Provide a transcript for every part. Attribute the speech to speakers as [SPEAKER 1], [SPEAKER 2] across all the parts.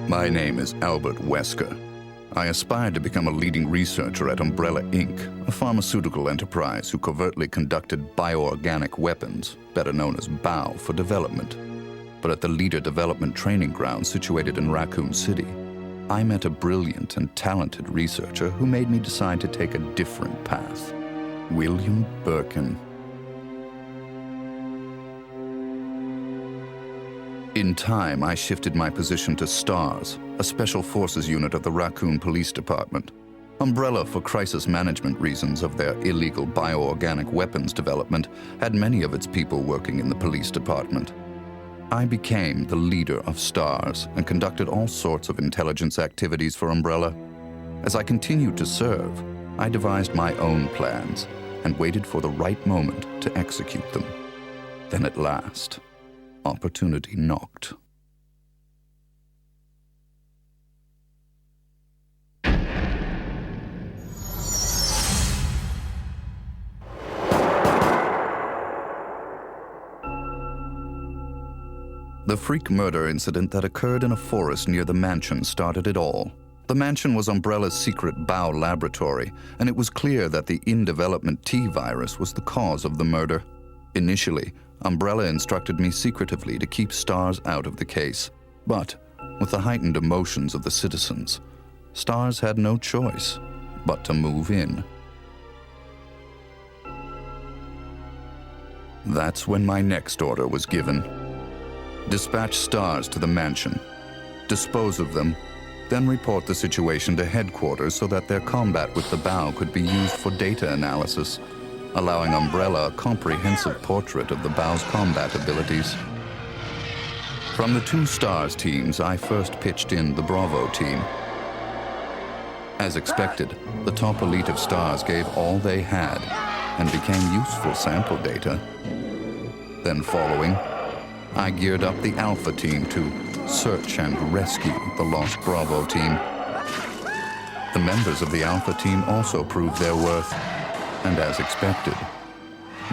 [SPEAKER 1] My name is Albert Wesker. I aspired to become a leading researcher at Umbrella Inc., a pharmaceutical enterprise who covertly conducted bioorganic weapons, better known as BOW, for development. But at the Leader Development Training Ground situated in Raccoon City, I met a brilliant and talented researcher who made me decide to take a different path. William Birkin. In time, I shifted my position to STARS, a special forces unit of the Raccoon Police Department. Umbrella, for crisis management reasons of their illegal bioorganic weapons development, had many of its people working in the police department. I became the leader of STARS and conducted all sorts of intelligence activities for Umbrella. As I continued to serve, I devised my own plans and waited for the right moment to execute them. Then at last, opportunity knocked. The freak murder incident that occurred in a forest near the mansion started it all. The mansion was Umbrella's secret BOW laboratory, and it was clear that the in-development T virus was the cause of the murder. Initially, Umbrella instructed me secretively to keep STARS out of the case. But, with the heightened emotions of the citizens, STARS had no choice but to move in. That's when my next order was given. Dispatch STARS to the mansion, dispose of them, then report the situation to headquarters so that their combat with the BOW could be used for data analysis, allowing Umbrella a comprehensive portrait of the BOW's combat abilities. From the two STARS teams, I first pitched in the Bravo team. As expected, the top elite of STARS gave all they had and became useful sample data. Then following, I geared up the Alpha team to search and rescue the lost Bravo team. The members of the Alpha team also proved their worth, and as expected,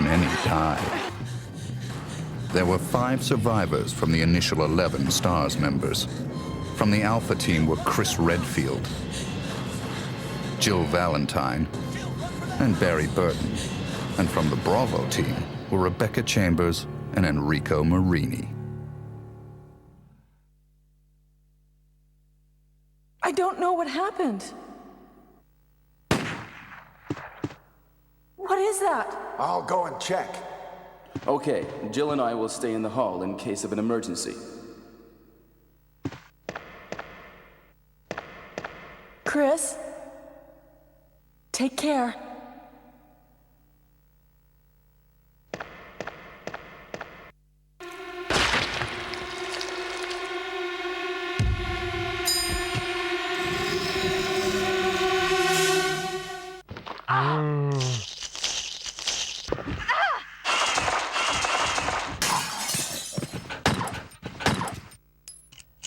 [SPEAKER 1] many died. There were 5 survivors from the initial 11 STARS members. From the Alpha team were Chris Redfield, Jill Valentine, and Barry Burton. And from the Bravo team were Rebecca Chambers and Enrico Marini.
[SPEAKER 2] I don't know what happened. What is that?
[SPEAKER 3] I'll go and check.
[SPEAKER 4] Okay, Jill and I will stay in the hall in case of an emergency.
[SPEAKER 2] Chris, take care.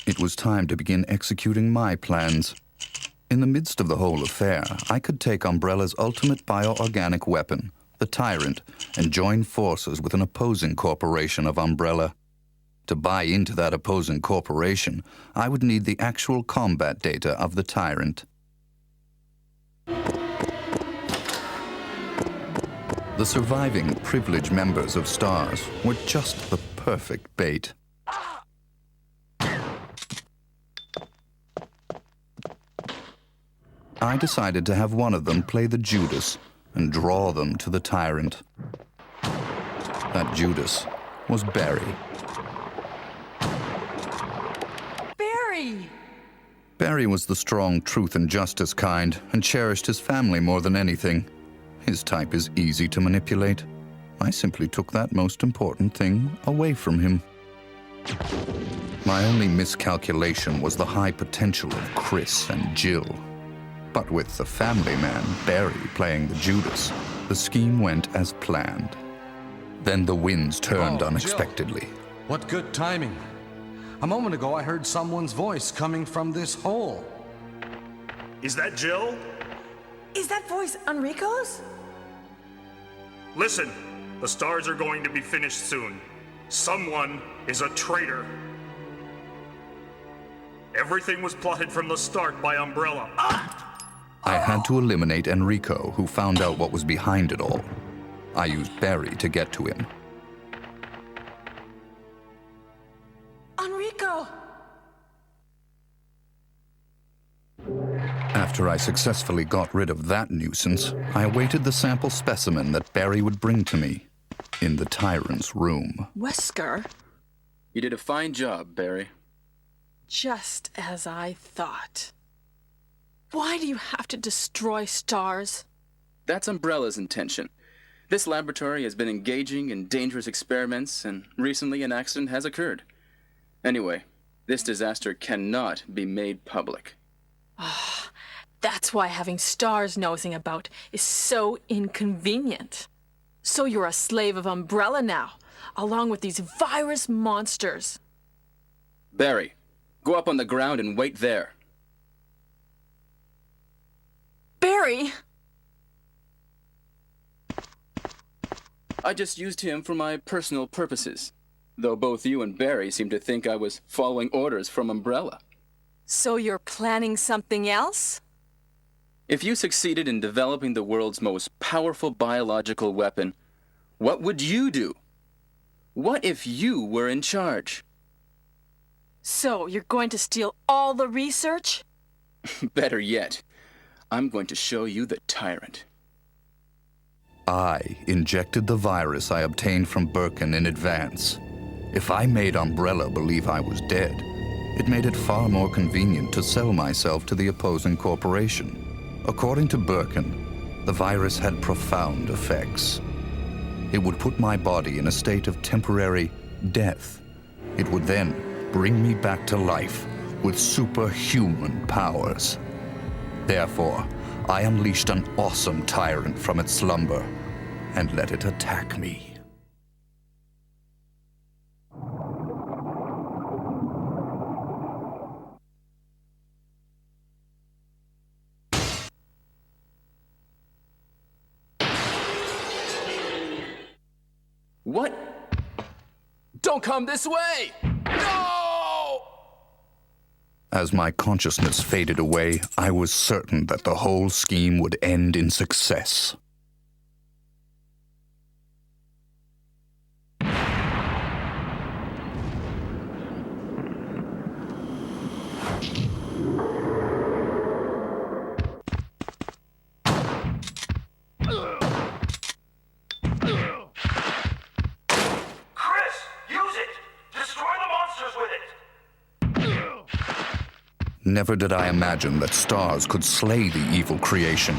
[SPEAKER 1] It was time to begin executing my plans. In the midst of the whole affair, I could take Umbrella's ultimate bioorganic weapon, the Tyrant, and join forces with an opposing corporation of Umbrella. To buy into that opposing corporation, I would need the actual combat data of the Tyrant. The surviving privileged members of STARS were just the perfect bait. I decided to have one of them play the Judas and draw them to the Tyrant. That Judas was Barry.
[SPEAKER 2] Barry!
[SPEAKER 1] Barry was the strong truth and justice kind and cherished his family more than anything. His type is easy to manipulate. I simply took that most important thing away from him. My only miscalculation was the high potential of Chris and Jill. But with the family man, Barry, playing the Judas, the scheme went as planned. Then the winds turned unexpectedly.
[SPEAKER 5] Jill. What good timing. A moment ago, I heard someone's voice coming from this hole.
[SPEAKER 6] Is that Jill?
[SPEAKER 2] Is that voice Enrico's?
[SPEAKER 6] Listen, the STARS are going to be finished soon. Someone is a traitor. Everything was plotted from the start by Umbrella.
[SPEAKER 1] I had to eliminate Enrico, who found out what was behind it all. I used Barry to get to him.
[SPEAKER 2] Enrico!
[SPEAKER 1] After I successfully got rid of that nuisance, I awaited the sample specimen that Barry would bring to me in the Tyrant's room.
[SPEAKER 2] Wesker?
[SPEAKER 4] You did a fine job, Barry.
[SPEAKER 2] Just as I thought. Why do you have to destroy stars?
[SPEAKER 4] That's Umbrella's intention. This laboratory has been engaging in dangerous experiments, and recently an accident has occurred. Anyway, this disaster cannot be made public.
[SPEAKER 2] That's why having stars nosing about is so inconvenient. So you're a slave of Umbrella now, along with these virus monsters.
[SPEAKER 4] Barry, go up on the ground and wait there.
[SPEAKER 2] Barry!
[SPEAKER 4] I just used him for my personal purposes, though both you and Barry seem to think I was following orders from Umbrella.
[SPEAKER 2] So you're planning something else?
[SPEAKER 4] If you succeeded in developing the world's most powerful biological weapon, what would you do? What if you were in charge?
[SPEAKER 2] So you're going to steal all the research?
[SPEAKER 4] Better yet, I'm going to show you the Tyrant.
[SPEAKER 1] I injected the virus I obtained from Birkin in advance. If I made Umbrella believe I was dead, it made it far more convenient to sell myself to the opposing corporation. According to Birkin, the virus had profound effects. It would put my body in a state of temporary death. It would then bring me back to life with superhuman powers. Therefore, I unleashed an awesome tyrant from its slumber and let it attack me.
[SPEAKER 4] What? Don't come this way! No!
[SPEAKER 1] As my consciousness faded away, I was certain that the whole scheme would end in success. Never did I imagine that stars could slay the evil creation.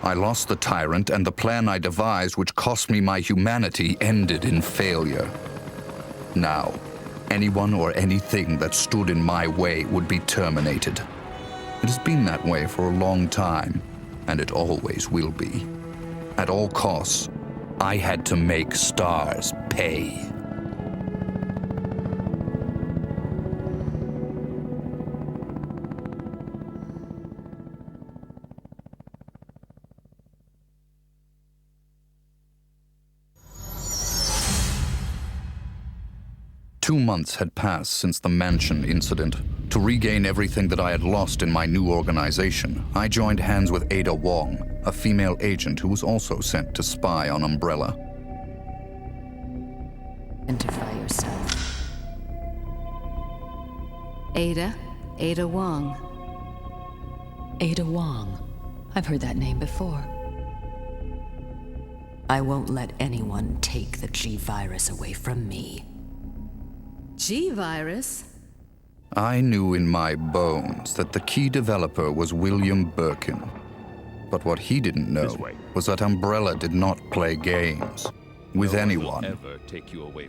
[SPEAKER 1] I lost the tyrant, and the plan I devised, which cost me my humanity, ended in failure. Now, anyone or anything that stood in my way would be terminated. It has been that way for a long time, and it always will be. At all costs, I had to make stars pay. Two months had passed since the mansion incident. To regain everything that I had lost in my new organization, I joined hands with Ada Wong, a female agent who was also sent to spy on Umbrella.
[SPEAKER 3] Identify yourself. Ada Wong. Ada Wong. I've heard that name before. I won't let anyone take the G-Virus away from me. G-Virus?
[SPEAKER 1] I knew in my bones that the key developer was William Birkin. But what he didn't know was that Umbrella did not play games with anyone.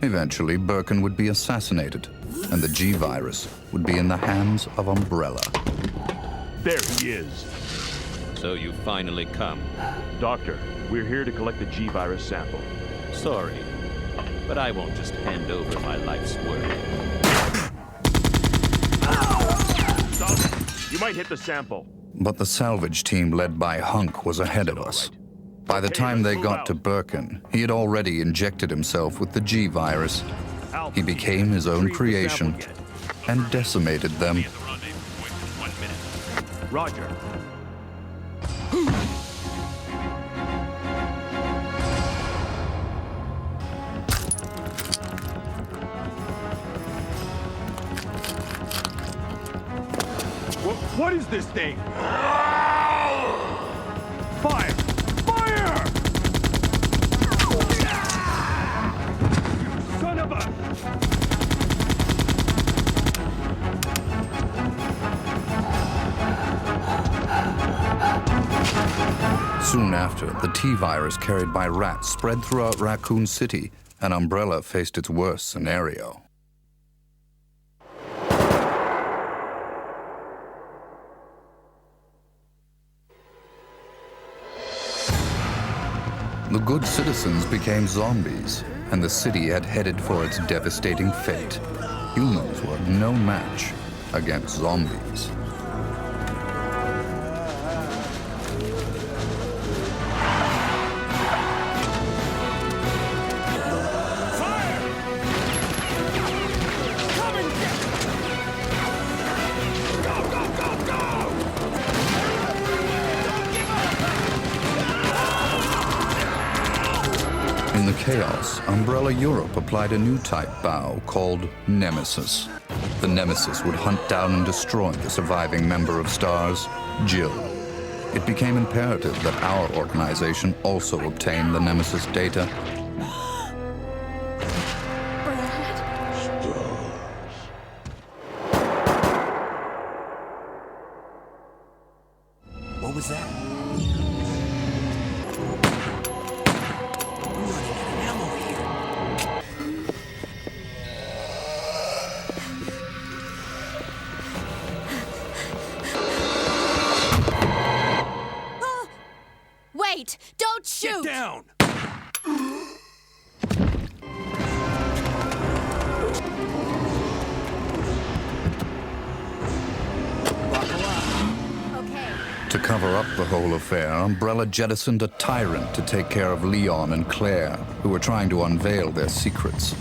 [SPEAKER 1] Eventually, Birkin would be assassinated, and the G-Virus would be in the hands of Umbrella.
[SPEAKER 7] There he is.
[SPEAKER 8] So you finally come.
[SPEAKER 7] Doctor, we're here to collect the G-Virus sample.
[SPEAKER 8] Sorry, but I won't just hand over my life's work.
[SPEAKER 7] Stop! You might hit the sample.
[SPEAKER 1] But the salvage team led by Hunk was ahead of us. By the time they got to Birkin, he had already injected himself with the G-Virus. He became his own creation and decimated them
[SPEAKER 7] Roger. What is this thing? Fire! Fire! You son of a...
[SPEAKER 1] Soon after, the T-virus carried by rats spread throughout Raccoon City, and Umbrella faced its worst scenario. The good citizens became zombies, and the city had headed for its devastating fate. Humans were no match against zombies. In the chaos, Umbrella Europe applied a new type bow called Nemesis. The Nemesis would hunt down and destroy the surviving member of STARS, Jill. It became imperative that our organization also obtain the Nemesis data.
[SPEAKER 9] What was that?
[SPEAKER 10] Wait! Don't shoot!
[SPEAKER 9] Get down!
[SPEAKER 1] To cover up the whole affair, Umbrella jettisoned a tyrant to take care of Leon and Claire, who were trying to unveil their secrets.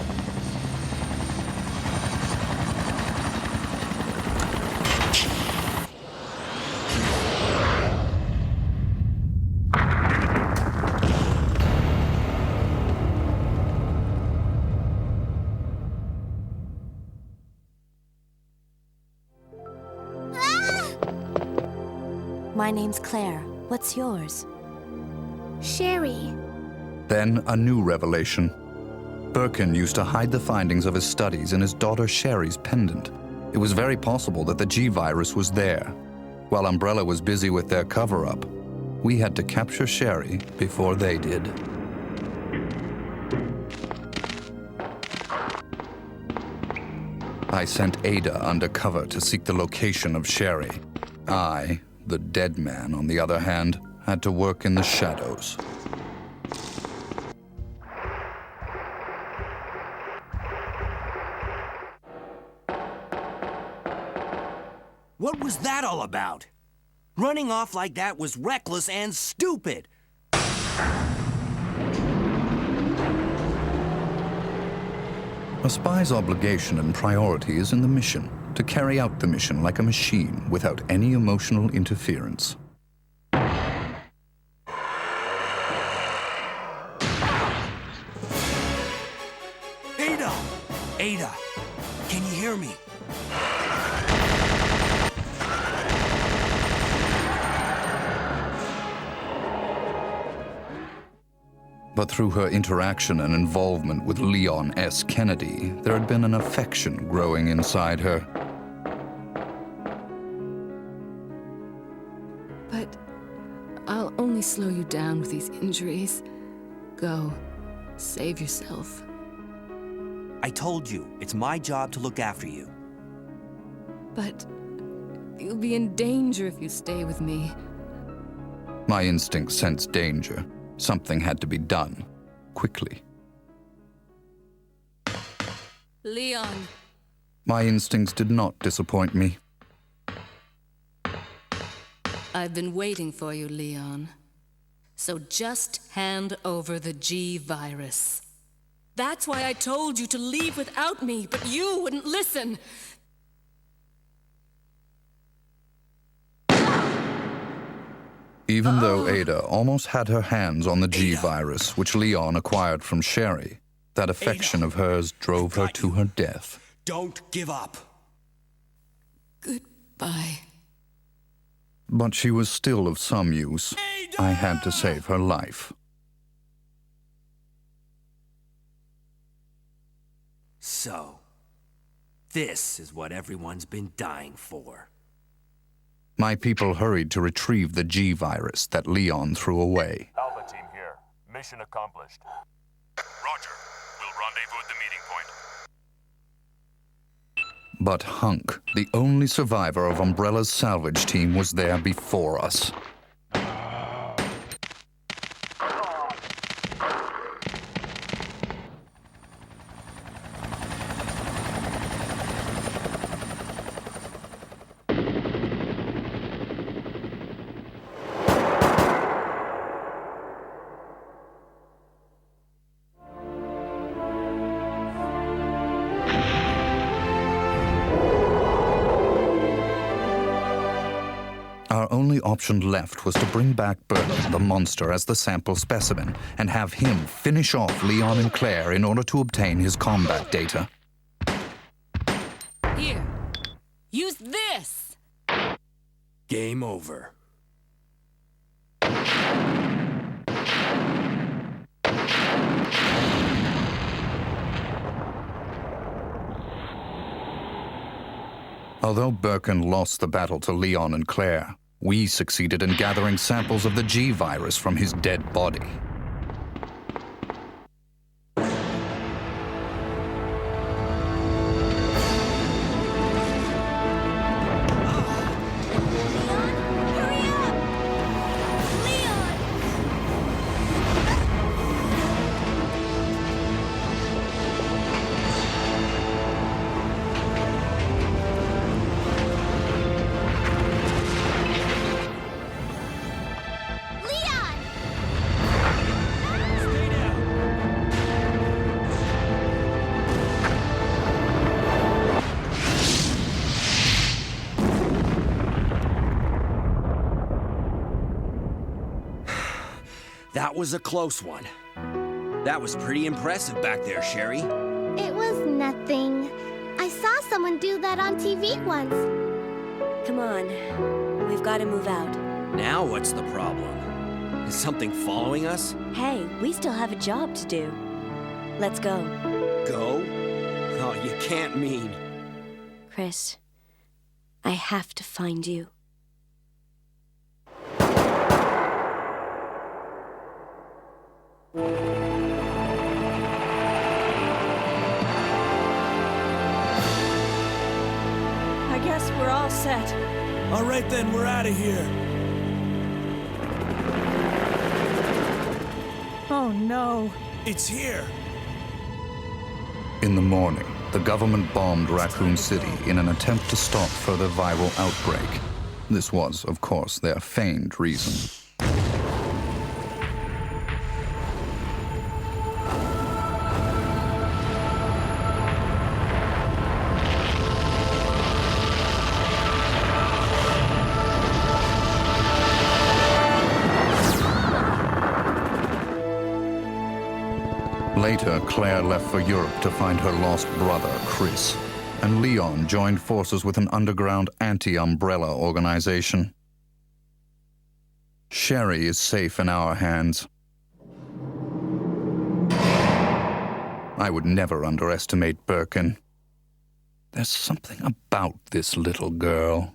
[SPEAKER 10] My name's Claire. What's yours?
[SPEAKER 11] Sherry.
[SPEAKER 1] Then a new revelation. Birkin used to hide the findings of his studies in his daughter Sherry's pendant. It was very possible that the G-virus was there. While Umbrella was busy with their cover-up, we had to capture Sherry before they did. I sent Ada undercover to seek the location of Sherry. I, the dead man, on the other hand, had to work in the shadows.
[SPEAKER 9] What was that all about? Running off like that was reckless and stupid.
[SPEAKER 1] A spy's obligation and priority is in the mission, to carry out the mission like a machine without any emotional interference.
[SPEAKER 9] Ada! Ada! Can you hear me?
[SPEAKER 1] But through her interaction and involvement with Leon S. Kennedy, there had been an affection growing inside her.
[SPEAKER 12] But I'll only slow you down with these injuries. Go. Save yourself.
[SPEAKER 9] I told you, it's my job to look after you.
[SPEAKER 12] But you'll be in danger if you stay with me.
[SPEAKER 1] My instincts sensed danger. Something had to be done, quickly.
[SPEAKER 12] Leon.
[SPEAKER 1] My instincts did not disappoint me.
[SPEAKER 12] I've been waiting for you, Leon. So just hand over the G-virus. That's why I told you to leave without me, but you wouldn't listen.
[SPEAKER 1] Even though Ada almost had her hands on the G-virus, which Leon acquired from Sherry, that affection of hers drove her to her death.
[SPEAKER 9] Don't give up.
[SPEAKER 12] Goodbye.
[SPEAKER 1] But she was still of some use. I had to save her life.
[SPEAKER 9] So, this is what everyone's been dying for.
[SPEAKER 1] My people hurried to retrieve the G-virus that Leon threw away.
[SPEAKER 7] Alpha team here. Mission accomplished. Roger. We'll rendezvous at the meeting point.
[SPEAKER 1] But Hunk, the only survivor of Umbrella's salvage team, was there before us. Our only option left was to bring back Birkin, the monster, as the sample specimen, and have him finish off Leon and Claire in order to obtain his combat data.
[SPEAKER 12] Here. Use this!
[SPEAKER 9] Game over.
[SPEAKER 1] Although Birkin lost the battle to Leon and Claire, we succeeded in gathering samples of the G-virus from his dead body.
[SPEAKER 9] That was a close one. That was pretty impressive back there, Sherry.
[SPEAKER 11] It was nothing. I saw someone do that on TV once.
[SPEAKER 10] Come on. We've got to move out.
[SPEAKER 9] Now what's the problem? Is something following us?
[SPEAKER 10] Hey, we still have a job to do. Let's go.
[SPEAKER 9] Go? Oh, you can't mean...
[SPEAKER 10] Chris, I have to find you.
[SPEAKER 13] I guess we're all set.
[SPEAKER 14] All right then, we're out of here.
[SPEAKER 13] Oh no.
[SPEAKER 14] It's here.
[SPEAKER 1] In the morning, the government bombed Raccoon City in an attempt to stop further viral outbreak. This was, of course, their feigned reason. Later, Claire left for Europe to find her lost brother, Chris, and Leon joined forces with an underground anti-Umbrella organization. Sherry is safe in our hands. I would never underestimate Birkin. There's something about this little girl.